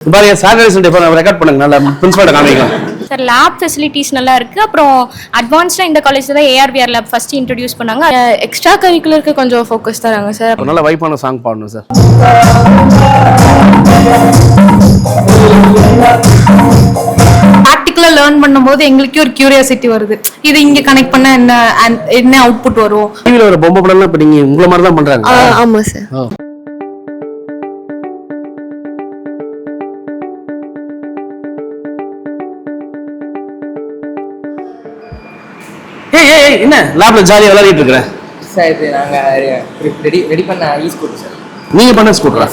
பாருங்க Saturday Sunday record பண்ணுங்க நல்லா பிரின்சிபல் காமிக்கலாம் சார் லேப் ஃபெசிலிட்டிஸ் நல்லா இருக்கு. அப்புறம் அட்வான்ஸ்டா இந்த காலேஜ்ல தான் ARVR லேப் ஃபர்ஸ்ட் இன்ட்ரோ듀ce பண்ணாங்க. எக்ஸ்ட்ரா கரிக்குலருக்கு கொஞ்சம் ஃபோக்கஸ் தராங்க சார். நல்ல வைப்பான சாங் பாடணும் சார். ப்ராக்டிகலா லேர்ன் பண்ணும்போது எங்களுக்கே ஒரு கியூரியாசிட்டி வருது. இது இங்க கனெக்ட் பண்ணா என்ன அவுட்புட் வரும். டிவில ஒரு பொம்மை படம்லாம் இப்ப நீங்க உங்கள மாதிரி தான் பண்றாங்க. ஆமா சார். என்ன லேப்ல ஜாலியா விளையாடிட்டு இருக்கற சார்? இது நாங்க ரெடி பண்ண ஸ்கூட்டர் சார். நீங்க பண்ண ஸ்கூட்டரா?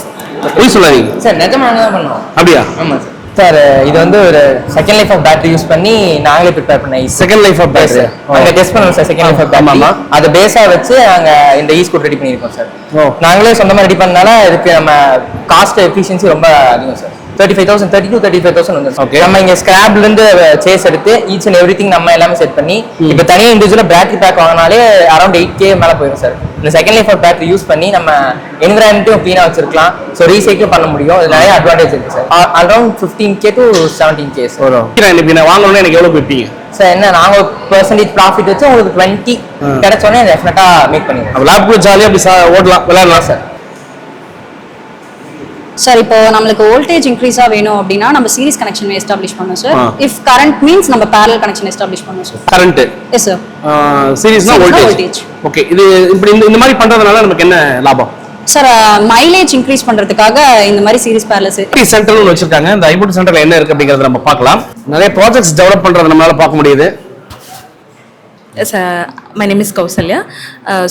போய் சொல்லாதீங்க சார், நிஜமா நாங்க தான் பண்ணோம். அப்படியா? ஆமா சார். சார் இது வந்து ஒரு second life of battery use பண்ணி நாங்களே ப்ரிப்பேர் பண்ண செகண்ட் லைஃப் ஆஃப் பேட்டரி நாங்க டெஸ்ட் பண்ணுவோம் sir. Second life of battery அதை பேஸா வச்சு நாங்க இந்த ஸ்கூட்டர் ரெடி பண்ணியிருக்கோம் சார். நாங்களே சொந்தமா ரெடி பண்ணனால இதுக்கு நம்ம காஸ்ட் எஃபிஷியன்சி ரொம்ப அதிகம் சார். 35,000 to 35,000 வந்து ஓகே. நம்ம இங்க ஸ்கிராப்ல இருந்து சேஸ் எடுத்து ஈச் அண்ட் எவ்ரிதிங் நம்ம எல்லாமே செட் பண்ணி இப்போ தனியா இண்டிவிஜுவலா பேட்டரி பேக் வாங்கினாலே அரௌண்ட் 8K மேல போயிடும் சார். இந்த second life of battery use பண்ணி நம்ம என்விரான்மெண்ட்டும் க்ளீனா வச்சிருக்கலாம். ஸோ ரீசைக்கிள் பண்ண முடியும். இது நிறைய அட்வான்டேஜ் இருக்கு sir. Around 15K to 17K வரும். நான் வாங்கணும்னா எனக்கு எவ்வளவு கொடுப்பீங்க சார்? என்ன நாங்க % ப்ராஃபிட் வச்சு உங்களுக்கு 20 கிடைச்சோன்னே டெஃபினட்டா மேக் பண்ணிடுவோம். லேப்ல ஜாலியா அப்படி ஓடலாம் விளையாடலாம் சார். சார் இப்போ நம்மளுக்கு வோல்டேஜ் இன்க்ரீஸா வேணும் அப்படின்னா நம்ம சீரிஸ் கனெக்ஷன் எஸ்டாப்லிஷ் பண்ணோம் சார். இஃப் கரண்ட் மீன்ஸ் நம்ம parallel கனெக்ஷன் எஸ்டாப்லிஷ் பண்ணோம் சார். Current yes sir. சீரிஸ்னா வோல்டேஜ். ஓகே. இது இப்படி இந்த மாதிரி பண்றதுனால நமக்கு என்ன லாபம் சார்? மைலேஜ் இன்க்ரீஸ் பண்றதுக்காக இந்த மாதிரி சீரிஸ் parallel சென்டர்னு வச்சிருக்காங்க. இந்த ஐபோட் சென்டர்ல என்ன இருக்கு அப்படிங்கறத நம்ம பார்க்கலாம். நிறைய ப்ராஜெக்ட்ஸ் டெவலப் பண்றத நம்மளால பார்க்க முடியுது. Yes, my name is Kausalya.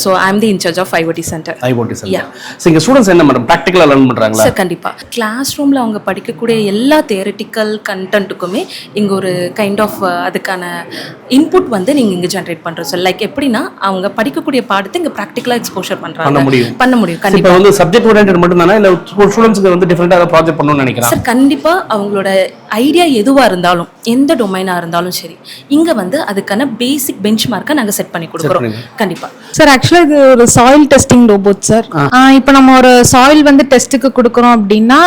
So I'm the in charge of IoT Center. IoT Center. Yeah. So இங்க ஸ்டூடண்ட்ஸ் என்ன பண்றாங்க? பிராக்டிகலா லேர்ன் பண்றாங்களா? சார் கண்டிப்பா கிளாஸ் ரூம்ல அவங்க படிக்கக்கூடிய எல்லா தியரிட்டிக்கல் கண்டென்ட்டுக்குமே இங்க ஒரு கைண்ட் ஆஃப் அதுக்கான இன்புட் வந்து நீங்க இங்க ஜெனரேட் பண்றோம் சார். லைக் எப்படின்னா அவங்க படிக்கக்கூடிய பாடத்தை இங்க பிராக்டிகலா எக்ஸ்போஷர் பண்றாங்க. பண்ண முடியும் கண்டிப்பா. இப்போ வந்து சப்ஜெக்ட் ஓரியன்டட் மட்டும் தானா இல்ல ஸ்டூடண்ட்ஸ்க்கு வந்து டிஃபரண்டா ப்ராஜெக்ட் பண்ணனும்னு நினைக்கிறேன் சார்? கண்டிப்பா அவங்களோட ஐடியா எதுவா இருந்தாலும் எந்த டொமைனா இருந்தாலும் சரி இங்க வந்து அதுக்கான பேசிக் பெஞ்ச்மார்க்கை நாங்க செட் பண்ணி கொடுக்குறோம். கண்டிப்பா சார். ஆக்சுவலா இது ஒரு சாயில் டெஸ்டிங் ரோபோட் சார். இப்போ நம்ம ஒரு சாயில் வந்து டெஸ்ட்டுக்கு கொடுக்குறோம் அப்படின்னா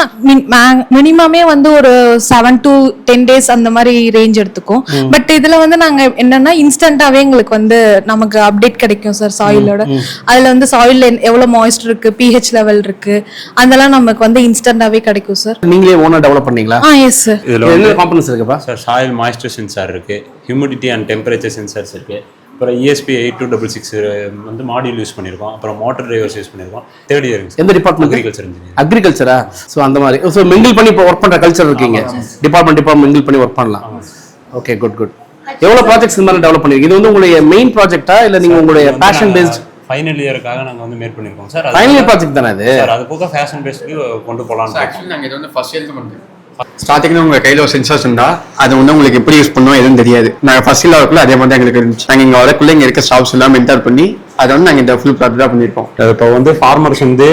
மினிமமே வந்து ஒரு 7 to 10 days அந்த மாதிரி ரேஞ்ச் எடுத்துக்கும். பட் இதுல வந்து நாங்க என்னன்னா இன்ஸ்டன்டாவே எங்களுக்கு வந்து நமக்கு அப்டேட் கிடைக்கும் சார் சாயிலோட. அதுல வந்து சாயில்ல எவ்வளவு மாய்ஸ்ட் இருக்கு, pH லெவல் இருக்கு, அதெல்லாம் நமக்கு வந்து இன்ஸ்டன்டாவே கிடைக்கும் சார். நீங்களே ஓனா டெவலப் பண்ணீங்களா? Yes sir. இதுல என்ன காம்பனன்ட்ஸ் இருக்குப்பா சார்? சாயில் மாய்ஸ்டர் சென்சார் இருக்கு, ஹியூமிடிட்டி அண்ட் டெம்பரேச்சர் சென்சார்ஸ் இருக்கு, அப்புறம் ESP8266 வந்து மாடியூல் யூஸ் பண்ணியிருக்கோம், அப்புறம் மோட்டர் டிரைவர்ஸ் யூஸ் பண்ணியிருக்கோம். தேர்ட் இயர் எந்த டிபார்ட்மெண்ட்? Agriculture engineer. அக்ரிகல்ச்சரா? ஸோ அந்த மாதிரி ஸோ மிங்கிள் பண்ணி இப்போ ஒர்க் பண்ணுற கல்ச்சர் இருக்கீங்க. டிபார்ட்மெண்ட் மிங்கிள் பண்ணி ஒர்க் பண்ணலாம். Okay, good. எவ்வளோ ப்ராஜெக்ட்ஸ் இந்த மாதிரி டெவலப் பண்ணிருக்கீங்க? இது வந்து உங்களுடைய மெயின் ப்ராஜெக்டா இல்லை நீங்கள் உங்களுடைய பேஷன் பேஸ்ட்? ஃபைனல் இயருக்காக நாங்கள் வந்து மேட் பண்ணியிருக்கோம் சார். ஃபைனல் இயர் ப்ராஜெக்ட் தானே இது? சார் அது போக ஃபேஷன் பேஸ்க்கு கொண்டு போகலாம். ஆக்சுவலி நாங்கள் இது வந்து ஃபர்ஸ்ட் இயர் தான் பண்ணுறோம். ஸ்டார்டிங்ல உங்க கையில ஒரு சென்சார்ஸ் இருந்தா அது வந்து உங்களுக்கு எப்படி யூஸ் பண்ணணும் எதுவும் தெரியாது. நாங்கள் ஃபர்ஸ்ட் இயர் வரக்குள்ள அதே மாதிரி தான் எங்களுக்கு இருந்துச்சு. நாங்கள் இங்கே வரக்குள்ள இங்கே இருக்க ஸ்டாஃப்ஸ் எல்லாம் மென்டர் பண்ணி அதை வந்து நாங்கள் இந்த ஃபுல் ப்ராஜெக்ட் தான் பண்ணியிருப்போம். இப்போ வந்து ஃபார்மர்ஸ் வந்து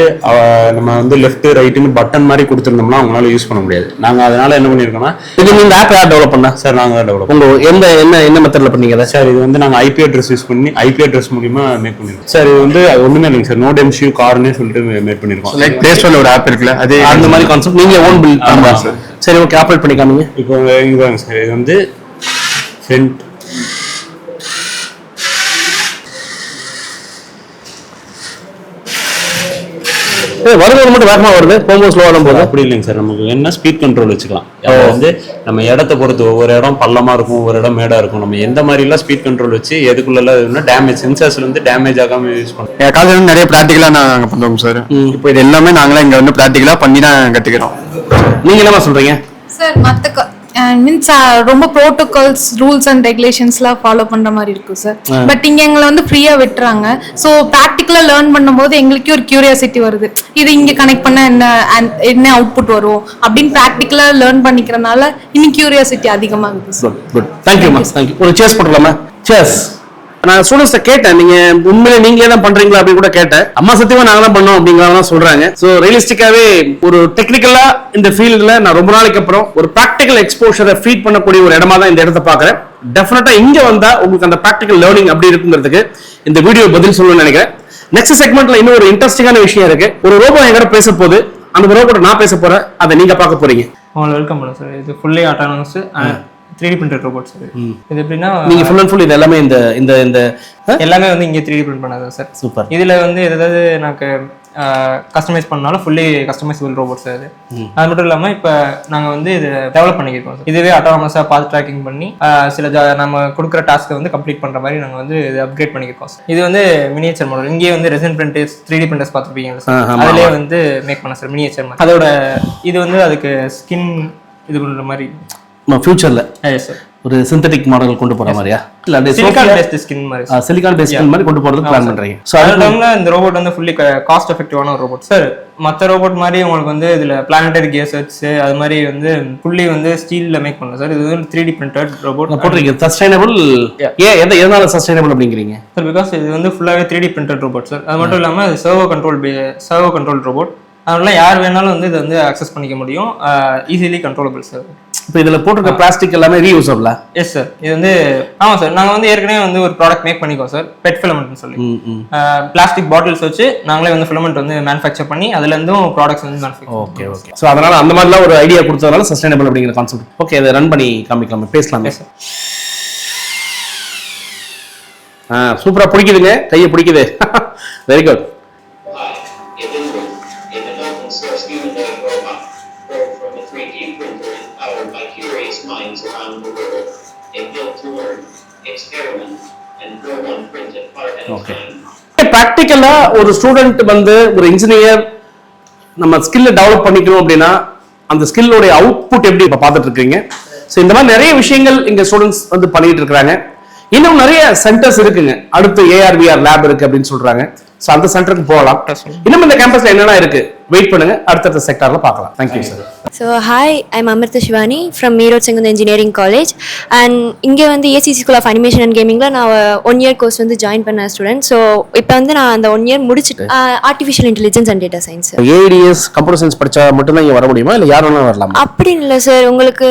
நம்ம வந்து லெஃப்ட் ரைட்டுன்னு பட்டன் மாதிரி கொடுத்துருந்தோம்னா அவங்களால யூஸ் பண்ண முடியாது. நாங்கள் அதனால என்ன பண்ணியிருக்கோம்னா இது நீங்கள் ஆப் யார் டெவலப் பண்ணா சார்? நாங்கள் தான் டெவலப். உங்கள் என்ன மெத்தடில் பண்ணீங்க சார்? இது வந்து நாங்கள் IP அட்ரஸ் யூஸ் பண்ணி IP அட்ரஸ் மூலியமா மேக் பண்ணிருக்கோம் சார். இது வந்து ஒன்றுமே இல்லைங்க சார், நோட் MCU கார்னே சொல்லிட்டு மேக் பண்ணிருக்கோம். லைக் பிளே ஸ்டோர்ல ஒரு ஆப் இருக்குல்ல, அதே அந்த மாதிரி கான்செப்ட் நீங்க ஓன் பில்ட் பண்ணலாம் சார். சரி, ஓகே, ஆப்ரேட் பண்ணி காமிங்க. இப்போ இங்க பாருங்க சார், இது வந்து ஃப்ரண்ட் வருது மட்டும் வேகமா வருது, போகும்போது ஸ்லோவா தான் போகுது. அப்படி இல்லைங்க சார், நமக்கு என்ன ஸ்பீட் கண்ட்ரோல் வச்சுக்கலாம். வந்து நம்ம இடத்த பொறுத்து ஒவ்வொரு இடம் பள்ளமா இருக்கும், ஒவ்வொரு இடம் மேடா இருக்கும். நம்ம எந்த மாதிரி எல்லாம் ஸ்பீட் கண்ட்ரோல் வச்சு எதுக்குள்ள டேமேஜ் சென்சார்ஸ்ல இருந்து டேமேஜ் ஆகாம யூஸ் பண்ணுவோம். என் காலேஜ்ல வந்து நிறைய ப்ராக்டிகலா நாங்கள் பண்ணுவோம் சார். இப்போ இது எல்லாமே நாங்களே இங்க வந்து ப்ராக்டிகலா பண்ணி தான் கத்துக்கிறோம். நீங்க என்னமா சொல்றீங்க சார்? மத்த மீன்ஸ் ரொம்ப ப்ரோட்டோகால்ஸ், ரூல்ஸ் அண்ட் ரெகுலேஷன்ஸ்லாம் ஃபாலோ பண்ற மாதிரி இருக்கும் சார். பட் இங்க எங்களை வந்து ஃப்ரீயா விட்டுறாங்க. ஸோ ப்ராக்டிகலா லேர்ன் பண்ணும்போது எங்களுக்கே ஒரு கியூரியாசிட்டி வருது. இது இங்க கனெக்ட் பண்ணா என்ன அவுட்புட் வரும் அப்படின்னு ப்ராக்டிகலா லேர்ன் பண்ணிக்கிறனால இன்னும் கியூரியாசிட்டி அதிகமாகுது சார். Good, thank you. ஒரு சேர்ஸ் போடலாமா? சேர்ஸ். நான் ஸ்டூடெண்ட்ஸை கேட்டேன், நீங்க உண்மையிலே நீங்களே தான் பண்றீங்களா அப்படின்னு கூட கேட்டேன். அம்மா சத்தியமா நாங்க தான் பண்ணோம் அப்படிங்கிறதான் சொல்றாங்க. ஸோ ரியலிஸ்டிக்காவே ஒரு டெக்னிக்கலா இந்த ஃபீல்ட்ல நான் ரொம்ப நாளைக்கு அப்புறம் ஒரு ப்ராக்டிகல் எக்ஸ்போஷரை ஃபீட் பண்ணக்கூடிய ஒரு இடமா தான் இந்த இடத்த பாக்குறேன். டெஃபினட்டா இங்க வந்தா உங்களுக்கு அந்த ப்ராக்டிகல் லேர்னிங் அப்படி இருக்குங்கிறதுக்கு இந்த வீடியோ பதில் சொல்லணும்னு நினைக்கிறேன். நெக்ஸ்ட் செக்மெண்ட்ல இன்னும் ஒரு இன்ட்ரெஸ்டிங்கான விஷயம் இருக்கு. ஒரு ரோபோ என்கிட்ட பேச போது, அந்த ரோபோட்ட நான் பேச போறேன், அதை நீங்க பார்க்க போறீங்க. அவங்களை வெல்கம் பண்ணுவோம் சார். இது fully autonomous 3D printed robot sir. இது எப்படின்னா நீங்க ஃபுல் அண்ட் ஃபுல் இது எல்லாமே இந்த இந்த இந்த எல்லாமே வந்து இங்கே 3D print பண்ணது சார். சூப்பர். இதில் வந்து ஏதாவது எனக்கு கஸ்டமைஸ் பண்ணாலும் ஃபுல்லி கஸ்டமைசபிள் ரோபோட் சார். அது மட்டும் இல்லாமல் இப்போ நாங்கள் வந்து இது டெவலப் பண்ணியிருக்கோம் சார். இதுவே ஆட்டோனமஸாக பாத் ட்ராக்கிங் பண்ணி சில நம்ம கொடுக்குற டாஸ்க்கை வந்து கம்ப்ளீட் பண்ணுற மாதிரி நாங்கள் வந்து இது அப்கிரேட் பண்ணியிருக்கோம் சார். இது வந்து மினியேச்சர் மாடல். இங்கேயே வந்து ரெசின் பிரிண்டர்ஸ் 3D printers பார்த்துருப்பீங்க சார். அதிலே வந்து மேக் பண்ண சார் மினியேச்சர் மாடல். அதோட இது வந்து அதுக்கு ஸ்கின் இது பண்ணுற மாதிரி ஃபியூச்சர்ல சார் ஒரு சிந்தட்டிக் மாடல் கொண்டு போற மாதிரியா இல்ல அந்த சிலிகான் பேஸ்ட் ஸ்கின் மாதிரி சிலிகான் பேஸ்ட் ஸ்கின் மாதிரி கொண்டு போறதுக்கு பிளான் பண்றீங்க. சோ அதனால இந்த ரோபோட் வந்து ஃபுல்லி காஸ்ட் எஃபெக்டிவான ஒரு ரோபோட் சார். மற்ற ரோபோட் மாதிரி உங்களுக்கு வந்து இதுல பிளானட்டரி கியர் செட்ஸ் அது மாதிரி வந்து ஃபுல்லி வந்து ஸ்டீல்ல மேக் பண்ணலாம் சார். இது வந்து 3D printed ரோபோட் போட்றீங்க. சஸ்டைனபிள் எதனால சஸ்டைனபிள் அப்படிங்கறீங்க சார்? பிகாஸ் இது வந்து ஃபுல்லாவே 3D printed ரோபோட் சார். அது மட்டும் இல்லாம சர்வோ கண்ட்ரோல் ரோபோட். அதனால யார் வேணாலும் வந்து இதை வந்து அக்சஸ் பண்ணிக்க முடியும். Easily controllable sir. இப்போ இதுல போட்டிருக்க பிளாஸ்டிக் எல்லாமே ரீயூசபிளா? Yes sir. இது வந்து ஆமா சார். நாங்க வந்து ஏற்கனவே வந்து ஒரு ப்ராடக்ட் மேக் பண்ணிக்கோம் சார். பெட் ஃபிலமெண்ட்னு சொல்லி பிளாஸ்டிக் பாட்டில்ஸ் வச்சு நாங்களே வந்து ஃபிலமெண்ட் வந்து மேனுஃபேக்சர் பண்ணி அதுல இருந்தும் ப்ராடக்ட்ஸ் வந்து மேனுஃபேக்சர். Okay okay. ஸோ அதனால அந்த மாதிரிலாம் ஒரு ஐடியா கொடுத்ததுனால சஸ்டைனபிள் அப்படிங்கிற கான்செப்ட். ஓகே, அதை ரன் பண்ணி காமிக்கலாமே, பேசலாமே சார். சூப்பரா பிடிக்குதுங்க, கையை பிடிக்குது. Very good. பிராக்டிக்கலா ஒரு ஸ்டூடெண்ட் வந்து ஒரு இன்ஜினியர் நம்ம ஸ்கில்ல டெவலப் பண்ணிக்கணும் அப்படின்னா அந்த ஸ்கில்லோட அவுட்புட் எப்படி இப்ப பார்த்துட்டு இருக்கீங்க? ஸோ இந்த மாதிரி நிறைய விஷயங்கள் இங்க ஸ்டூடெண்ட்ஸ் வந்து பண்ணிட்டு இருக்காங்க. இன்னும் நிறைய சென்டர்ஸ் இருக்குங்க. அடுத்து AR/VR லேப் இருக்கு அப்படின்னு சொல்றாங்க. ஸோ அந்த சென்டருக்கு போகலாம். இன்னும் இந்த கேம்பஸ்ல என்னென்ன இருக்கு வெயிட் பண்ணுங்க, அடுத்தடுத்த செக்டார்ல பார்க்கலாம். Thank you sir. So hi, I'm Amrita Shivani from Erode Sengunthar Engineering College and இங்கே வந்து ACC School of Animation and Gamingல நான் 1 year கோர்ஸ் வந்து ஜாயின் பண்ண ஸ்டூடெண்ட். ஸோ இப்போ வந்து நான் அந்த 1 year முடிச்சுட்டு artificial intelligence and data science. ADS computer science படிச்சா மட்டும் தான் இங்க வர முடியுமா இல்ல யார் வேணாலும் வரலாமா? அப்படின்னு இல்லை சார். உங்களுக்கு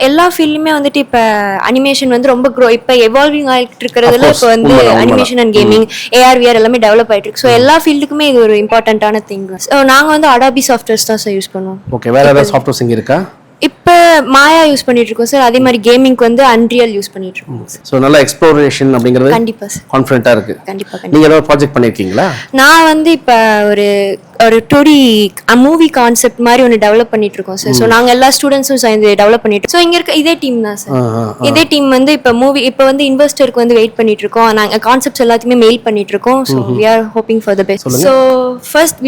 எல்லா ஃபீல்டுமே வந்துட்டு இப்போ அனிமேஷன் வந்து ரொம்ப இப்போ எவால்விங் ஆகிட்டு இருக்கிறதுல இப்போ வந்து அனிமேஷன் அண்ட் கேமிங் AR/VR எல்லாமே டெவலப் ஆகிட்டு இருக்கு. ஸோ எல்லா ஃபீல்டுக்குமே இது ஒரு இம்பார்ட்டன்டான திங். ஸோ நாங்கள் வந்து அடாபி சாஃப்ட்வேர்ஸ் தான் சார் யூஸ் பண்ணுவோம். ஓகே, வேற ஏதாவது சாஃப்ட்வேர்ஸ் இங்க இருக்கா? இப்போ மாயா யூஸ் பண்ணிட்டு இருக்கோம் சார். அதே மாதிரி கேமிங்க்கு வந்து அன்ரியல் யூஸ் பண்ணிட்டு இருக்கோம். சோ நல்ல எக்ஸ்ப்ளோரேஷன் அப்படிங்கிறது கண்டிப்பா சார், கான்ஃபிடென்ட்டா இருக்கு. கண்டிப்பா. நீங்க ஏதாவது ப்ராஜெக்ட் பண்ணிருக்கீங்களா? நான் வந்து இப்போ ஒரு 2D மூவி கான்செப்ட் மாதிரி ஒன்று டெவலப் பண்ணிட்டு இருக்கோம் சார். ஸோ நாங்கள் எல்லா ஸ்டூடெண்ட்ஸும் சேர்ந்து டெவலப் பண்ணிட்டு. ஸோ இங்கே இருக்க இதே டீம் தான் சார். இதே டீம் வந்து இப்போ வந்து இன்வெஸ்டருக்கு வந்து வெயிட் பண்ணிட்டு இருக்கோம். நாங்கள் கான்செப்ட்ஸ் எல்லாத்தையுமே மெயில் பண்ணிட்டு இருக்கோம். So we are hoping for the best. So first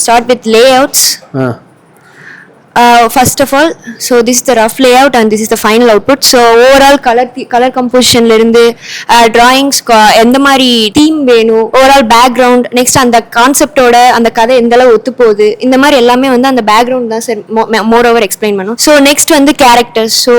start with layout. First of all, so this is the rough layout and this is the final output. So overall color composition la irundhu drawings endha mari theme venu, overall background, next and the concept oda and the kadai endala othu podhu, indha mari ellame vandu and the background da sir more over explain pannom. So next vandu characters. So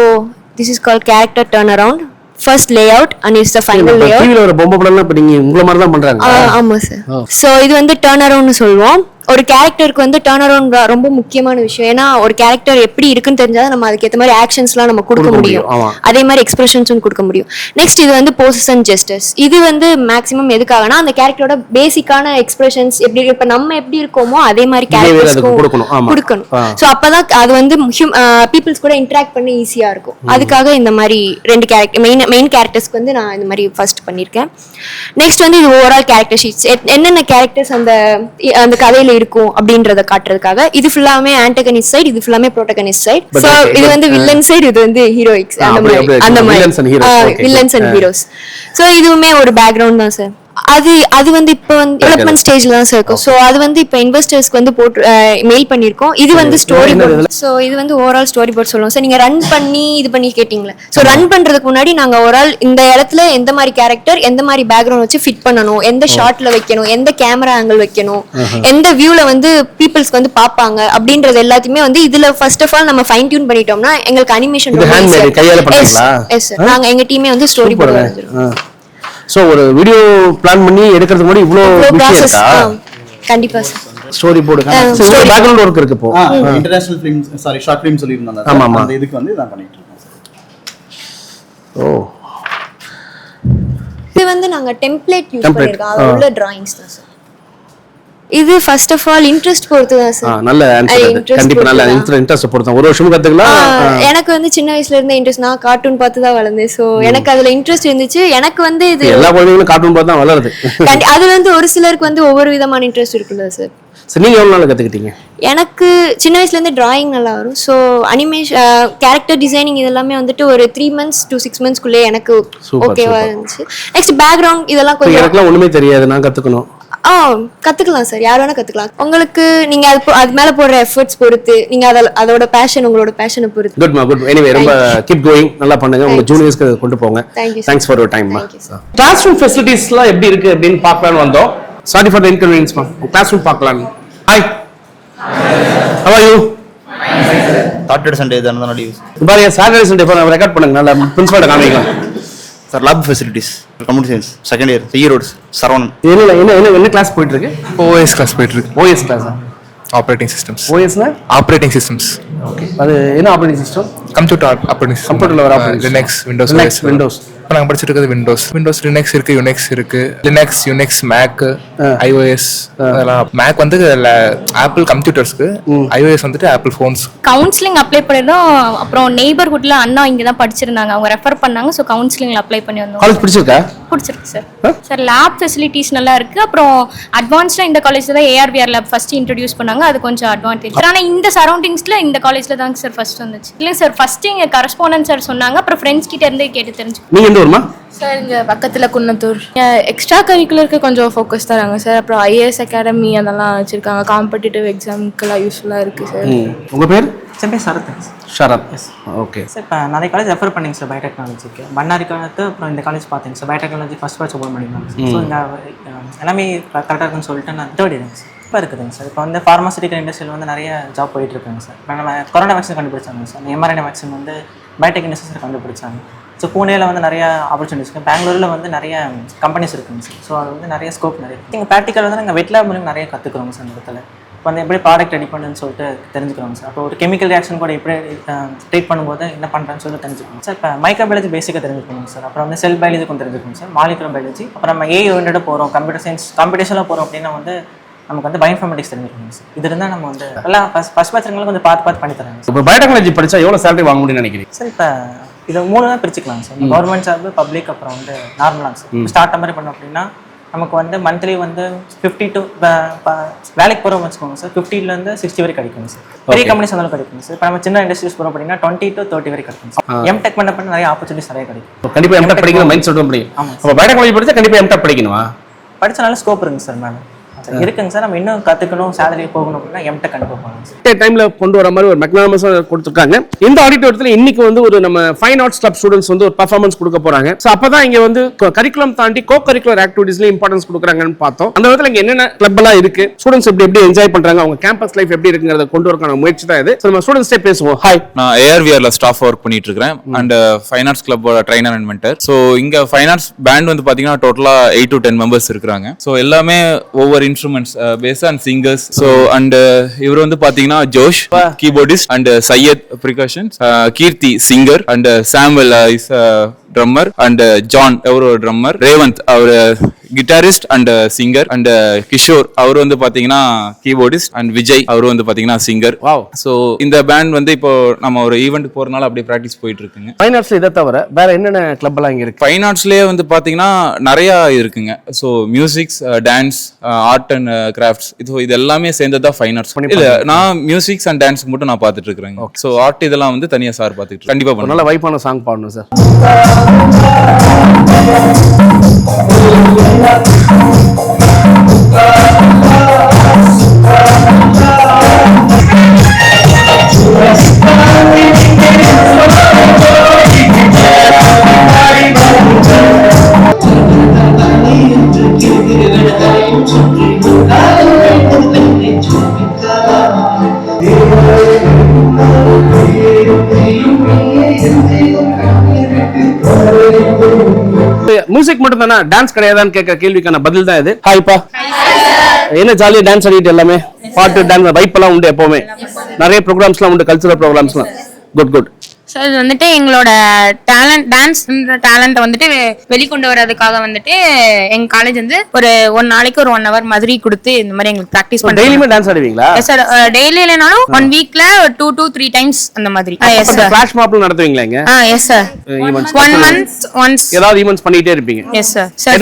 this is called character turnaround. First layout and it's the final layout. டிவில ஒரு பொம்மை படம்லாம் இப்ப நீங்க உங்கள மாதிரி தான் பண்றாங்க. ஆமா சார். சோ இது வந்து டர்ன் அரவுண்ட்னு சொல்லுவோம். ஒரு கேரக்டருக்கு வந்து டர்ன் அரவுண்ட் ரொம்ப முக்கியமான விஷயம். ஏன்னா ஒரு கேரக்டர் எப்படி இருக்குன்னு தெரிஞ்சா நம்ம அதுக்கு ஏற்ற மாதிரி ஆக்ஷன்ஸ்லாம் நம்ம கொடுக்க முடியும். அதே மாதிரி எக்ஸ்பிரஷன்ஸும் கொடுக்க முடியும். நெக்ஸ்ட் இது வந்து போசஸ் அண்ட் ஜெஸ்டர்ஸ். இது வந்து மேக்ஸிமம் எதுக்காகனா அந்த கேரக்டரோட பேசிக்கான எக்ஸ்பிரஷன்ஸ் எப்படி இப்ப நம்ம எப்படி இருக்கோமோ அதே மாதிரி கேரக்டர்ஸ்க்கும் கொடுக்கணும். ஸோ அப்பதான் அது வந்து பீப்புள்ஸ் கூட இன்டராக்ட் பண்ண ஈஸியா இருக்கும். அதுக்காக இந்த மாதிரி 2 கேரக்டர் மெயின் கேரக்டர்ஸ்க்கு வந்து நான் இந்த மாதிரி ஃபர்ஸ்ட் பண்ணியிருக்கேன். நெக்ஸ்ட் வந்து இது ஓவரால் கேரக்டர் ஷீட்ஸ், என்னென்ன கேரக்டர்ஸ் அந்த கதையில இருக்கும் அப்படின்றத காட்டுறதுக்காக. இது ஃபுல்லாமே ஆன்டகனிஸ்ட் சைடு, இது ஃபுல்லாமே ப்ரோட்டகனிஸ்ட் சைடு. சோ இது வந்து வில்லன் சைடு, இது வந்து ஹீரோயிக்ஸ், அந்த மாதிரி வில்லன்ஸ் அண்ட் ஹீரோஸ். சோ இதுவுமே ஒரு பேக்ரவுண்ட் தான் சார். அது வந்து இப்போ வந்து டெவலப்மெண்ட் ஸ்டேஜ்ல தான் சார் இருக்கும். ஸோ அது வந்து இப்போ இன்வெஸ்டர்ஸ்க்கு வந்து போட்டு மெயில் பண்ணியிருக்கோம். இது வந்து ஸ்டோரி போர்ட். ஸோ இது வந்து ஓவரால் ஸ்டோரி போர்ட் சொல்லுவோம் சார். நீங்க ரன் பண்ணி கேட்டீங்களே. ஸோ ரன் பண்றதுக்கு முன்னாடி நாங்க ஓவரால் இந்த இடத்துல எந்த மாதிரி கேரக்டர் எந்த மாதிரி பேக்ரவுண்ட் வச்சு ஃபிட் பண்ணணும், எந்த ஷாட்ல வைக்கணும், எந்த கேமரா ஆங்கிள் வைக்கணும், எந்த வியூல வந்து பீப்புள்ஸ்க்கு வந்து பார்ப்பாங்க அப்படின்றது எல்லாத்தையுமே வந்து இதுல ஃபர்ஸ்ட் ஆஃப் ஆல் நம்ம ஃபைன் டியூன் பண்ணிட்டோம்னா எங்களுக்கு அனிமேஷன் நாங்க எங்க டீமே வந்து ஸ்டோரி போர்ட் வச்சிருக்கோம். சோ ஒரு வீடியோ பிளான் பண்ணி எடுக்கிறதுக்கு முன்னாடி இவ்ளோ விஷயம் இருக்கா? கண்டிப்பா sir. Story board background work இருக்கு. இப்போ இன்டர்நேஷனல் ஃபிலிம்ஸ் ஷார்ட் ஃபிலிம் சொல்லிருந்தாங்க. அந்த இதுக்கு வந்து நான் பண்ணிட்டு இருக்கேன் சார். ஓ, இது வந்து நாங்க டெம்ப்ளேட் யூஸ் பண்ணிருக்கோம். அது உள்ள டிராயிங்ஸ் தான் சார். இது ஃபர்ஸ்ட் ஆஃப் ஆல் இன்ட்ரெஸ்ட் பொறுத்து தான் சார். நல்ல ஆன்சர் அது. கண்டிப்பா நல்ல இன்ட்ரெஸ்ட் பொறுத்து ஒரு வருஷம் கத்துக்கலாம். எனக்கு வந்து சின்ன வயசுல இருந்தே இன்ட்ரெஸ்ட். நான் கார்ட்டூன் பார்த்து தான் வளர்ந்தேன். சோ எனக்கு அதுல இன்ட்ரெஸ்ட் இருந்துச்சு. எனக்கு வந்து இது எல்லா குழந்தைகளும் கார்ட்டூன் பார்த்து தான் வளருது. அதுல வந்து ஒரு சிலருக்கு வந்து ஒவ்வொரு விதமான இன்ட்ரெஸ்ட் இருக்குல்ல சார். சரி, நீங்க எவ்வளவு நாள் கத்துக்கிட்டீங்க? எனக்கு சின்ன வயசுல இருந்து டிராயிங் நல்லா வரும். ஸோ அனிமேஷன், கேரக்டர் டிசைனிங் இதெல்லாமே வந்துட்டு ஒரு 3 months to 6 monthsக்குள்ளே எனக்கு ஓகேவா இருந்துச்சு. நெக்ஸ்ட் பேக்ரவுண்ட் இதெல்லாம் கொஞ்சம் எனக்குலாம் ஒண்ணுமே தெரியாது, நான் கத்துக்கணும். கத்துக்கலாம் சார், யார் வேணா கத்துக்கலாம். உங்களுக்கு நீங்க அது மேல போடுற எஃபர்ட்ஸ் பொறுத்து, நீங்க அதோட பேஷன், உங்களோட பேஷனை பொறுத்து. குட். எனிவே ரொம்ப கீப் கோயிங், நல்லா பண்ணுங்க. உங்க ஜூனியர்ஸ்க்கு கொண்டு போங்க. Thanks for your time. Classroom ஃபெசிலிட்டிஸ்லாம் எப்படி இருக்கு அப்படின்னு பார்க்கலாம்னு வந்தோம். சாரி ஃபார் தி இன்கன்வீனியன்ஸ் மா. கிளாஸ் ரூம் பார்க்கலாம். Hi, how are you? Saturday Sunday தான நான் லீவ். பாருங்க, சாட்டர்டே சண்டே போய் ரெக்கார்ட் பண்ணுங்க. நல்லா பிரின்சிபல்ட்ட காமிக்கலாம். Sir lab facilities, computer science second year, Erode Saravanan. என்ன கிளாஸ் போயிட்டு இருக்கு? OS கிளாஸ் போயிட்டு இருக்கு. OS கிளாஸா? Operating systems. OSனா ஆப்பரேட்டிங் சிஸ்டம்ஸ். ஓகே, அது என்ன operating system? Computer operating system. கம்ப்யூட்டர்ல வர ஆப்பரேட்டிங் லினக்ஸ், விண்டோஸ். இப்போ நாங்கள் படிச்சுட்டு இருக்கிறது விண்டோஸ் லினக்ஸ் இருக்கு, யுனிக்ஸ் இருக்கு. Linux, Unix, Mac, iOS. அதெல்லாம் மேக் வந்து ஆப்பிள் கம்ப்யூட்டர்ஸ்க்கு, iOS வந்துட்டு ஆப்பிள் ஃபோன்ஸ். கவுன்சிலிங் அப்ளை பண்ணிருந்தோம். அப்புறம் நெய்பர்ஹுட்ல அண்ணா இங்க தான் படிச்சிருந்தாங்க, அவங்க ரெஃபர் பண்ணாங்க. ஸோ கவுன்சிலிங்ல அப்ளை பண்ணி வந்தோம். காலேஜ் பிடிச்சிருக்கா? பிடிச்சிருக்கு சார். சார் லேப் ஃபெசிலிட்டிஸ் நல்லா இருக்கு. அப்புறம் அட்வான்ஸ்டா இந்த காலேஜ்ல தான் ARVR லேப் ஃபர்ஸ்ட் இன்ட்ரோடியூஸ் பண்ணாங்க. அது கொஞ்சம் அட்வான்டேஜ். ஆனா இந்த சரௌண்டிங்ஸ்ல இந்த காலேஜ்ல தான் சார் ஃபர்ஸ்ட் வந்துச்சு. இல்ல சார், ஃபர்ஸ்ட் இங்க கரஸ்பாண்டன்ட் சார் சொன்னாங்க. அப்புறம் ஃப்ரெண்ட்ஸ் கிட்ட இருந்து கேட்டு தெரிஞ்சு. நீங்க எந்த ஊர்மா? சார் இங்கே பக்கத்தில் குன்னத்தூர். எக்ஸ்ட்ரா கரிக்குலருக்கு கொஞ்சம் ஃபோக்கஸ் தராங்க சார். அப்புறம் IAS அகாடமி அதெல்லாம் வச்சுருக்காங்க. காம்படிட்டிவ் எக்ஸாமுக்கெல்லாம் யூஸ்ஃபுல்லாக இருக்குது சார். உங்கள் பேர்? செம்பே சரத். ஷரத். ஓகே சார், இப்போ நிறைய காலேஜ் ரெஃபர் பண்ணிங்க சார் பயோடெக்னாலஜிக்கு. பண்ணாரி காலத்து அப்புறம் இந்த காலேஜ் பார்த்தீங்க sir. Biotechnology first batch open பண்ணிருந்தாங்க. ஸோ இந்த எல்லாமே கரெக்டாக இருக்குன்னு சொல்லிட்டு நான் தேர்ட் இயர் சார். இப்போ இருக்குதுங்க சார். இப்போ வந்து ஃபார்மாசிட்டிக்கல் இண்டஸ்ட்ரியில் வந்து நிறைய ஜாப் போயிட்டு இருக்காங்க சார். இப்போ நம்ம கொரோனா வேக்சின் கண்டுபிடிச்சாங்க சார். mRNA வேக்சின் வந்து பயோடெக் இண்டஸ்ட்ரியில் கண்டுபிடிச்சாங்க. ஸோ பூனேயில் வந்து நிறைய ஆப்பர்ச்சுனிட்டிஸ் இருக்குது. பெங்களூரில் வந்து நிறைய கம்பெனிஸ் இருக்குங்க சார். ஸோ அது வந்து நிறைய ஸ்கோப் நிறைய இருக்குது. நீங்கள் ப்ராக்டிக்கல் வந்து நாங்கள் வெட் லேப் மூலம் நிறைய கற்றுக்குறோங்க சார். இந்த இடத்துல இப்போ வந்து எப்படி ப்ராடக்ட் ரெடி பண்ணுன்னு சொல்லிட்டு தெரிஞ்சுக்கிறோங்க சார். அப்போ ஒரு கெமிக்கல் ரியாக்ஷன் கூட எப்படி ட்ரீட் பண்ணும்போது என்ன பண்ணுறேன்னு சொல்லிட்டு தெரிஞ்சுக்கணும் சார். இப்போ மைக்ரோபயாலஜி பேசிக்காக தெரிஞ்சுக்கணும் சார். அப்புறம் வந்து செல் பயாலஜி கொஞ்சம் தெரிஞ்சுக்கணும் சார். Molecular biology. அப்புறம் நம்ம AI ஓரியன்டாக போகிறோம், கம்ப்யூட்டர் சயின்ஸ் காம்படிஷனில் போகிறோம் அப்படின்னா வந்து நமக்கு வந்து பயோஇன்ஃபர்மேட்டிக்ஸ் தெரிஞ்சுக்கணும் சார். இது இருந்தால் நம்ம வந்து எல்லாம் ஃபர்ஸ்ட் பேட்ச்ங்களுக்கு கொஞ்சம் பார்த்து பண்ணி தராங்க. இப்போ பயோடெக்னாலஜி படித்தா எவ்வளோ சேலரி வாங்க முடியும்னு நினைக்கிறீங்க சார்? இப்போ இதை 3 தான் பிரிச்சுக்கலாம் சார். கவர்மெண்ட் சார்பு, பப்ளிக், அப்புறம் வந்து நார்மலாக சார். ஸ்டார்ட் மாதிரி பண்ணோம் அப்படின்னா நமக்கு வந்து மந்த்லி வந்து 50 to வேலைக்கு போகிறோம் வச்சுக்கோங்க சார். 50லேருந்து 60 வரைக்கும் கிடைக்கும் சார். பெரிய கம்பெனிஸ் வந்தாலும் கிடைக்கும் சார். இப்போ நம்ம சின்ன இண்டஸ்ட்ரீஸ் போகிறோம் அப்படின்னா 20 to 30 வரைக்கும் கிடைக்கும் சார். எம்டெக் பண்ண நிறைய ஆப்பர்ச்சுனிட்டிஸ் நிறைய கிடைக்கும். கண்டிப்பாக எம்டெக் படிக்கணும் மைண்ட் செட் பண்ணி. ஆமாம், அப்போ பயோடெக்னாலஜி படித்தா கண்டிப்பாக எம்டெக் படிக்கணுமா? படித்தனால ஸ்கோப் இருக்குங்க சார். மேம் இருக்குங்க சார். நம்ம இன்னும் கற்றுக்கணும், சேலரி போகணும் அப்படின்னா எம்டெக் கண்டிப்பாக போகணும் சார். டைம்ல கொண்டு வர மாதிரி ஒரு மெக்னானிசம் கொடுத்துருக்காங்க. இந்த ஆடிட்டோரியத்தில் இன்னைக்கு வந்து ஒரு நம்ம ஃபைன் ஆர்ட்ஸ் கிளப் ஸ்டூடெண்ட்ஸ் வந்து ஒரு பர்ஃபார்மன்ஸ் கொடுக்க போறாங்க. ஸோ அப்பதான் இங்க வந்து கரிக்குலம் தாண்டி கோ கரிக்குலர் ஆக்டிவிட்டிஸ்ல இம்பார்ட்டன்ஸ் கொடுக்குறாங்கன்னு பார்த்தோம். அந்த விதத்தில் இங்க என்னென்ன கிளப் எல்லாம் இருக்கு, ஸ்டூடெண்ட்ஸ் எப்படி என்ஜாய் பண்றாங்க, அவங்க கேம்பஸ் லைஃப் எப்படி இருக்குங்கிறத கொண்டு வரக்கான முயற்சி தான் இது. நம்ம ஸ்டூடெண்ட்ஸே பேசுவோம். ஹாய், நான் ARVRல ஸ்டாஃப் ஒர்க் பண்ணிட்டு இருக்கேன் அண்ட் ஃபைன் ஆர்ட்ஸ் கிளப்போட ட்ரைனர் அண்ட் மென்டர். ஸோ இங்க ஃபைன் ஆர்ட்ஸ் பேண்ட் வந்து பாத்தீங்கன்னா டோட்டலா 8 to 10 மெம்பர்ஸ் இருக்காங்க. ஸோ எல்லாமே ஒவ்வொரு instruments and singers. So and இவர் வந்து பாத்தீங்கன்னா Josh keyboardist and Syed percussions, Keerthi singer and Samuel is drummer and John அவர் drummer, ரேவந்த் அவர் guitarist and singer and Kishore அவர் வந்து பாத்தீங்கன்னா கீபோர்டிஸ்ட் and விஜய் அவர் வந்து பாத்தீங்கன்னா singer. வாவ். சோ இந்த பேண்ட் வந்து இப்போ நம்ம ஒரு ஈவென்ட் போறனால அப்படியே பிராக்டிஸ் போயிட்டு இருக்குங்க. ஃபைன் ஆர்ட்ஸ்ல இத தவிர வேற என்னென்ன கிளப் எல்லாம் இங்க இருக்கு? ஃபைன் ஆர்ட்ஸ்லயே வந்து பாத்தீங்கன்னா நிறைய இருக்குங்க. So musics, dance, art and crafts இது எல்லாமே சேர்ந்ததா ஃபைன் ஆர்ட்ஸ். இல்ல, நான் மியூசிக்ஸ் அண்ட் டான்ஸ் மட்டும் நான் பாத்துட்டு இருக்கேன். சோ ஆர்ட் இதெல்லாம் வந்து தனியா சார் பாத்துட்டு கண்டிப்பா பண்ணுங்க. நல்ல வைப்பான சாங் பாடணும் சார். மியூசிக் மட்டும் தானா, டான்ஸ் கிடையாதான்னு கேட்க கேள்விக்கான பதில் தான் இது. ஹாய்ப்பா, என்ன ஜாலியா டான்ஸ் ஆடிட்டு எல்லாமே பாட்டு டான்ஸ் வைப் எல்லாம் உண்டு எப்பவுமே. நிறைய ப்ரோக்ராம்ஸ்லாம் உண்டு, கல்ச்சுரல் ப்ரோக்ராம்ஸ்லாம். குட். ஸோ இது வந்துட்டு எங்களோட டான்ஸ் டேலண்ட்டை வந்துட்டு வெளிக்கொண்டு வரதுக்காக வந்துட்டு எங்க காலேஜ் வந்து ஒரு நாளைக்கு ஒரு 1 hour மாதிரி கொடுத்து இந்த மாதிரி எங்களுக்கு ப்ராக்டிஸ் பண்ணுறோம். டெய்லியுமே டான்ஸ் ஆடுவீங்களா? எஸ் சார், டெய்லி இல்லைனாலும் 1 weekல 2 to 3 times அந்த மாதிரி. Yes sir. ஃபிளாஷ் மாப்ல நடத்துவீங்களா இங்க? Yes sir. 1 month once ஏதாவது ஈவென்ட்ஸ் பண்ணிட்டே இருப்பீங்க? Yes sir. Sir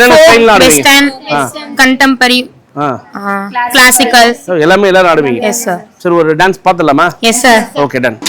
western, contemporary, classical எல்லாமே எல்லாரும் ஆடுவீங்க? Yes sir. சரி, ஒரு டான்ஸ் பார்த்தலாமா? Yes sir. Okay, ton.